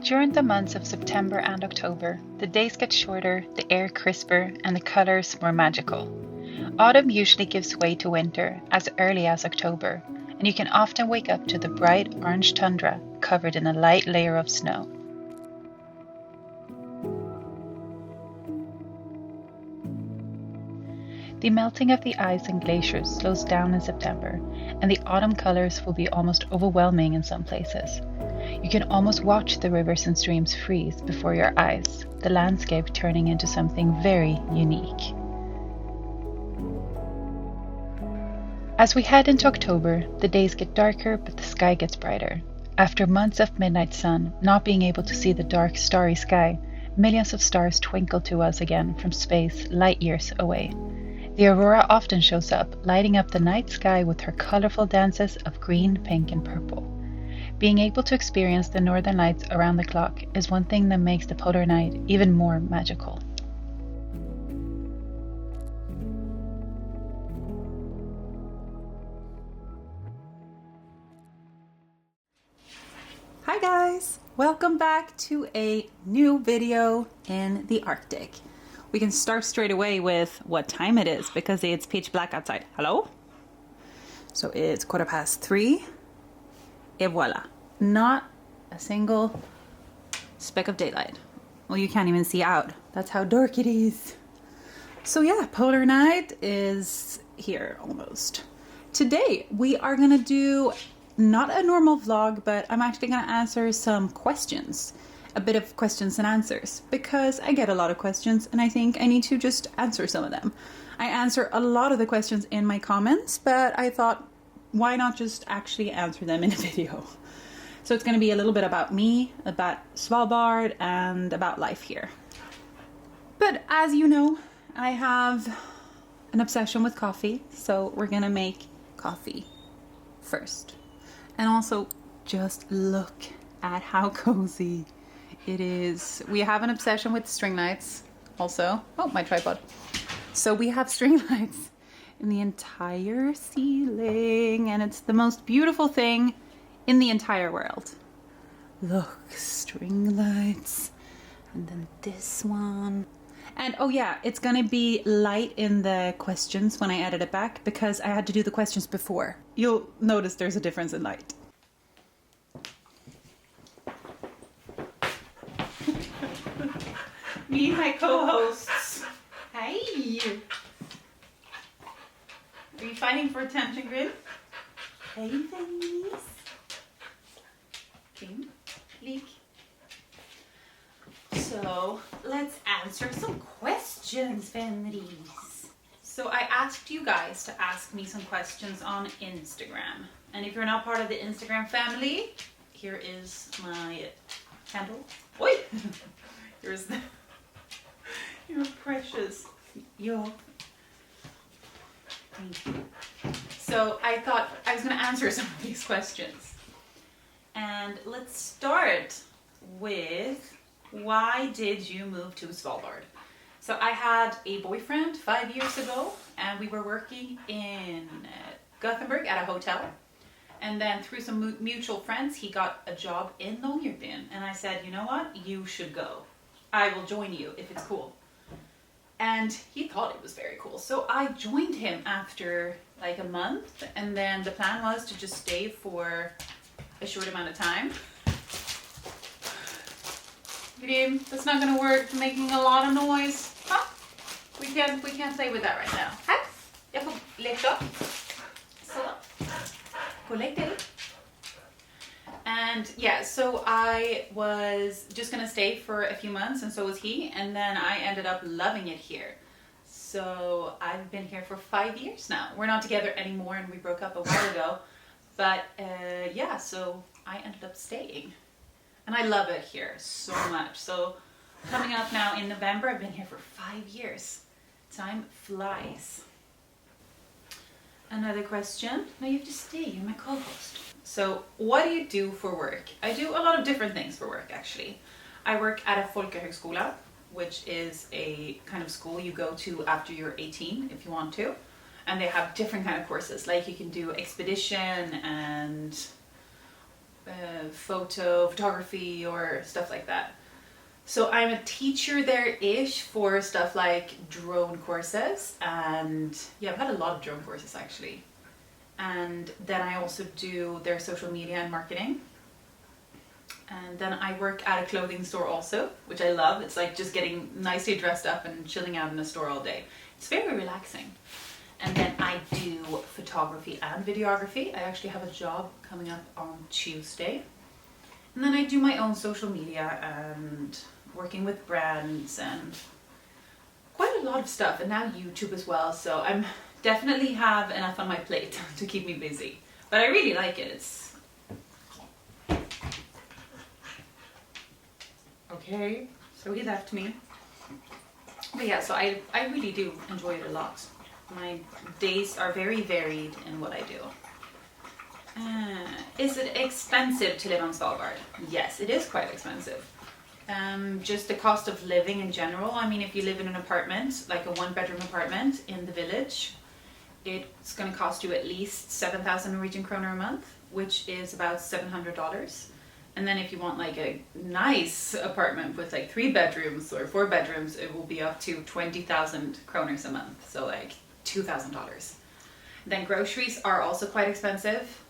During the months of September and October, the days get shorter, the air crisper, and the colours more magical. Autumn usually gives way to winter as early as October, and you can often wake up to the bright orange tundra covered in a light layer of snow. The melting of the ice and glaciers slows down in September, and the autumn colours will be almost overwhelming in some places. You can almost watch the rivers and streams freeze before your eyes, the landscape turning into something very unique. As we head into October, the days get darker but the sky gets brighter. After months of midnight sun, not being able to see the dark, starry sky, millions of stars twinkle to us again from space light years away. The aurora often shows up, lighting up the night sky with her colorful dances of green, pink, and purple. Being able to experience the northern lights around the clock is one thing that makes the polar night even more magical. Hi guys! Welcome back to a new video in the Arctic. We can start straight away with what time it is because it's pitch black outside. Hello? So it's 3:15. Et voila. Not a single speck of daylight. Well, you can't even see out. That's how dark it is. So yeah, polar night is here almost. Today we are gonna do not a normal vlog, but I'm actually gonna answer some questions. A bit of questions and answers because I get a lot of questions and I think I need to just answer some of them. I answer a lot of the questions in my comments, but I thought why not just actually answer them in a video. So it's going to be a little bit about me, about Svalbard, and about life here. But as you know, I have an obsession with coffee, so we're going to make coffee first. And also just look at how cozy it is. We have an obsession with string lights also. Oh, my tripod. So we have string lights in the entire ceiling and it's the most beautiful thing in the entire world. Look, string lights. And then this one. And oh yeah, it's gonna be light in the questions when I edit it back because I had to do the questions before. You'll notice there's a difference in light. Me and my co-hosts. Hi. Are you fighting for attention, Grin? Hey, Venice. Kim, leak. So let's answer some questions, Venice. So I asked you guys to ask me some questions on Instagram. And if you're not part of the Instagram family, here is my handle. Oi! Here's the... You're precious. Yo. Thank you. So I thought I was going to answer some of these questions. And let's start with, why did you move to Svalbard? So I had a boyfriend 5 years ago and we were working in Gothenburg at a hotel. And then through some mutual friends, he got a job in Longyearbyen. And I said, you know what? You should go. I will join you if it's cool. And he thought it was very cool. So I joined him after like a month. And then the plan was to just stay for a short amount of time. Grim, that's not gonna work. Making a lot of noise. Huh? We can't play with that right now. Här, jag får leka. Så. Gå lägg dig. And yeah, so I was just gonna stay for a few months and so was he, and then I ended up loving it here. So I've been here for 5 years now. We're not together anymore and we broke up a while ago, but yeah, so I ended up staying. And I love it here so much. So coming up now in November, I've been here for 5 years. Time flies. Another question. No, you have to stay, you're my co-host. So what do you do for work? I do a lot of different things for work actually. I work at a folkehögskola, which is a kind of school you go to after you're 18 if you want to. And they have different kind of courses, like you can do expedition and photography or stuff like that. So I'm a teacher there-ish for stuff like drone courses, and yeah, I've had a lot of drone courses actually. And then I also do their social media and marketing. And then I work at a clothing store also, which I love. It's like just getting nicely dressed up and chilling out in a store all day. It's very relaxing. And then I do photography and videography. I actually have a job coming up on Tuesday. And then I do my own social media and working with brands and quite a lot of stuff. And now YouTube as well. So I'm definitely have enough on my plate to keep me busy. But I really like it. It's okay. So he left me. But yeah, so I really do enjoy it a lot. My days are very varied in what I do. Is it expensive to live on Svalbard? Yes, it is quite expensive. Just the cost of living in general. I mean, if you live in an apartment, like a one-bedroom apartment in the village, it's going to cost you at least 7,000 Norwegian kroner a month, which is about $700. And then if you want like a nice apartment with like 3 bedrooms or 4 bedrooms, it will be up to 20,000 kroners a month. So like $2,000. Then groceries are also quite expensive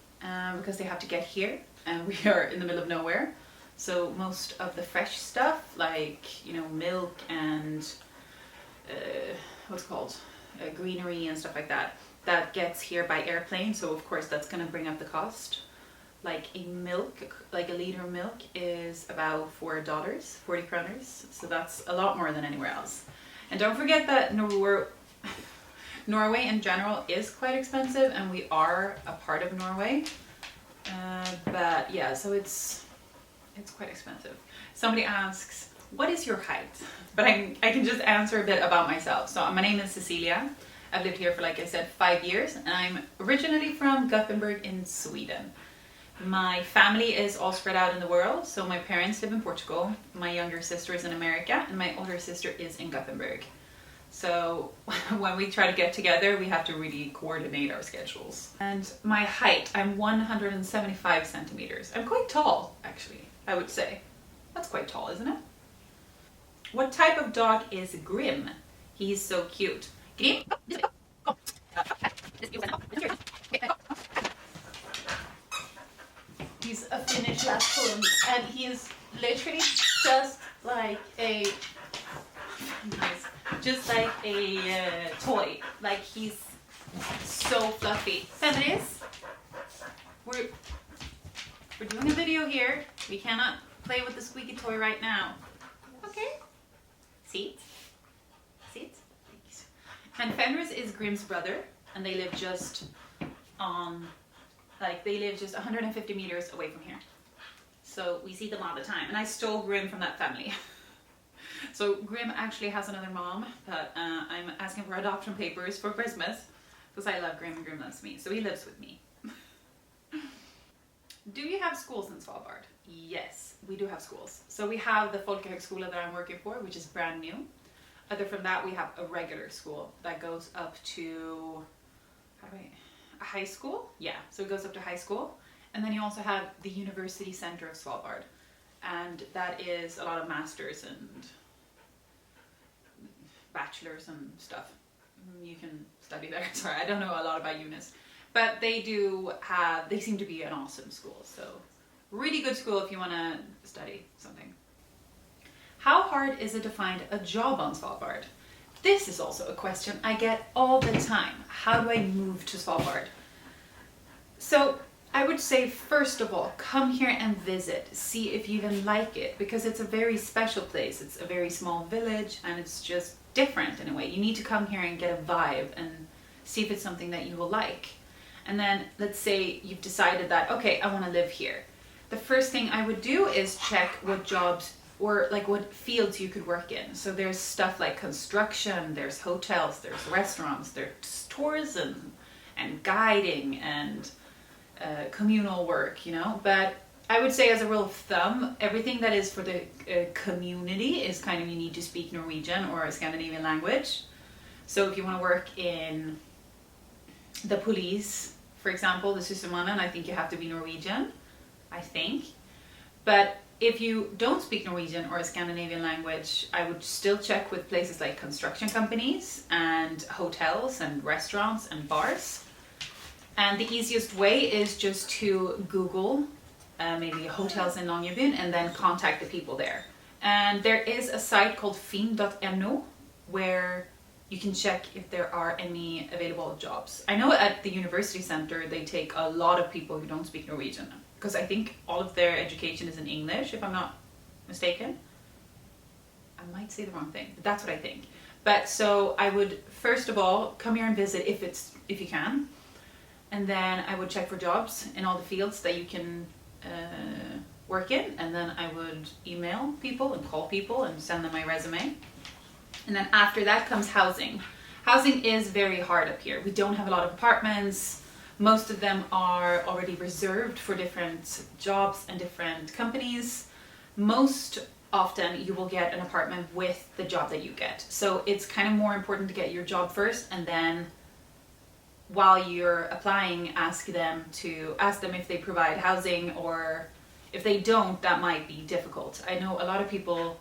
because they have to get here, and we are in the middle of nowhere. So most of the fresh stuff, like, you know, milk and what's it called, greenery and stuff like that, that gets here by airplane. So of course that's going to bring up the cost. Like a liter of milk is about $4, 40 kroners. So that's a lot more than anywhere else. And don't forget that Norway in general is quite expensive, and we are a part of Norway. But yeah, so it's quite expensive. Somebody asks, what is your height? But I can just answer a bit about myself. So my name is Cecilia. I've lived here for, like I said, 5 years, and I'm originally from Gothenburg in Sweden. My family is all spread out in the world. So my parents live in Portugal, my younger sister is in America, and my older sister is in Gothenburg. So when we try to get together, we have to really coordinate our schedules. And my height, I'm 175 centimeters. I'm quite tall, actually, I would say. That's quite tall, isn't it? What type of dog is Grim? He's so cute. Grim? He's a Finnish Lapphund, and he is literally just like a toy. Like, he's so fluffy. Fenris, we're doing a video here. We cannot play with the squeaky toy right now. Okay. Seat. And Fenris is Grim's brother, and they live just on, like, they live just 150 meters away from here. So we see them all the time. And I stole Grim from that family. So Grim actually has another mom, but I'm asking for adoption papers for Christmas because I love Grim and Grim loves me. So he lives with me. Do you have schools in Svalbard? Yes, we do have schools. So we have the Folkehögskola that I'm working for, which is brand new. Other from that, we have a regular school that goes up to, a high school? Yeah, so it goes up to high school. And then you also have the University Center of Svalbard. And that is a lot of masters and bachelors and stuff. You can study there. Sorry, I don't know a lot about UNIS. But they seem to be an awesome school. So really good school if you want to study something. How hard is it to find a job on Svalbard? This is also a question I get all the time. How do I move to Svalbard? So I would say, first of all, come here and visit. See if you even like it, because it's a very special place. It's a very small village, and it's just different in a way. You need to come here and get a vibe and see if it's something that you will like. And then let's say you've decided that, okay, I want to live here. The first thing I would do is check what jobs or like what fields you could work in. So there's stuff like construction, there's hotels, there's restaurants, there's tourism and guiding and communal work, you know. But I would say, as a rule of thumb, everything that is for the community is kind of, you need to speak Norwegian or a Scandinavian language. So if you want to work in the police, for example, the Sysselmannen, I think you have to be Norwegian. I think. But if you don't speak Norwegian or a Scandinavian language, I would still check with places like construction companies and hotels and restaurants and bars. And the easiest way is just to Google maybe hotels in Longyearbyen and then contact the people there. And there is a site called fin.no where you can check if there are any available jobs. I know at the university center they take a lot of people who don't speak Norwegian, because I think all of their education is in English, if I'm not mistaken. I might say the wrong thing, but that's what I think. But so I would first of all come here and visit if you can, and then I would check for jobs in all the fields that you can work in, and then I would email people and call people and send them my resume. And then after that comes housing. Housing is very hard up here. We don't have a lot of apartments. Most of them are already reserved for different jobs and different companies. Most often you will get an apartment with the job that you get. So it's kind of more important to get your job first, and then while you're applying, ask them if they provide housing, or if they don't, that might be difficult. I know a lot of people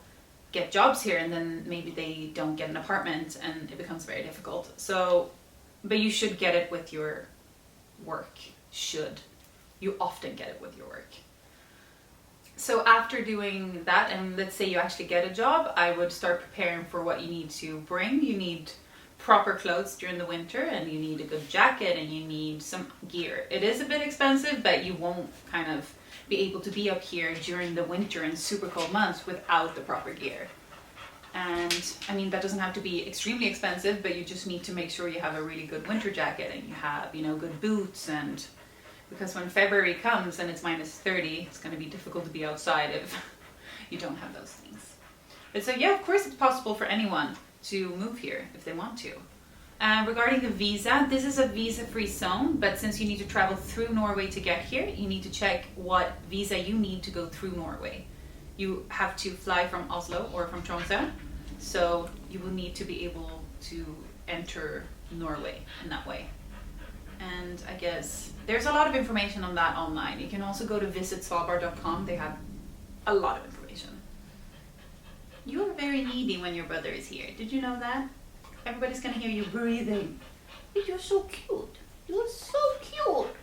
get jobs here and then maybe they don't get an apartment and it becomes very difficult. So, but you should get it with your work. You often get it with your work. So after doing that, and let's say you actually get a job, I would start preparing for what you need to bring. You need proper clothes during the winter, and you need a good jacket, and you need some gear. It is a bit expensive, but you won't kind of be able to be up here during the winter and super cold months without the proper gear. And I mean, that doesn't have to be extremely expensive, but you just need to make sure you have a really good winter jacket, and you have, good boots. And because when February comes and it's -30, it's going to be difficult to be outside if you don't have those things. But so yeah, of course it's possible for anyone to move here if they want to. Regarding the visa, this is a visa-free zone, but since you need to travel through Norway to get here, you need to check what visa you need to go through Norway. You have to fly from Oslo or from Tromsø, so you will need to be able to enter Norway in that way. And I guess there's a lot of information on that online. You can also go to visitsvalbard.com. They have a lot of information. You are very needy when your brother is here. Did you know that? Everybody's gonna hear you breathing. You're so cute. You're so cute.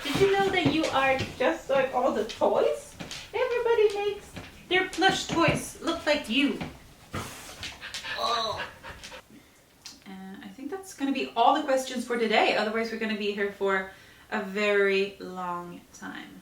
Did you know that you are just like all the toys? Everybody makes their plush toys look like you. Oh. I think that's gonna be all the questions for today. Otherwise, we're gonna be here for a very long time.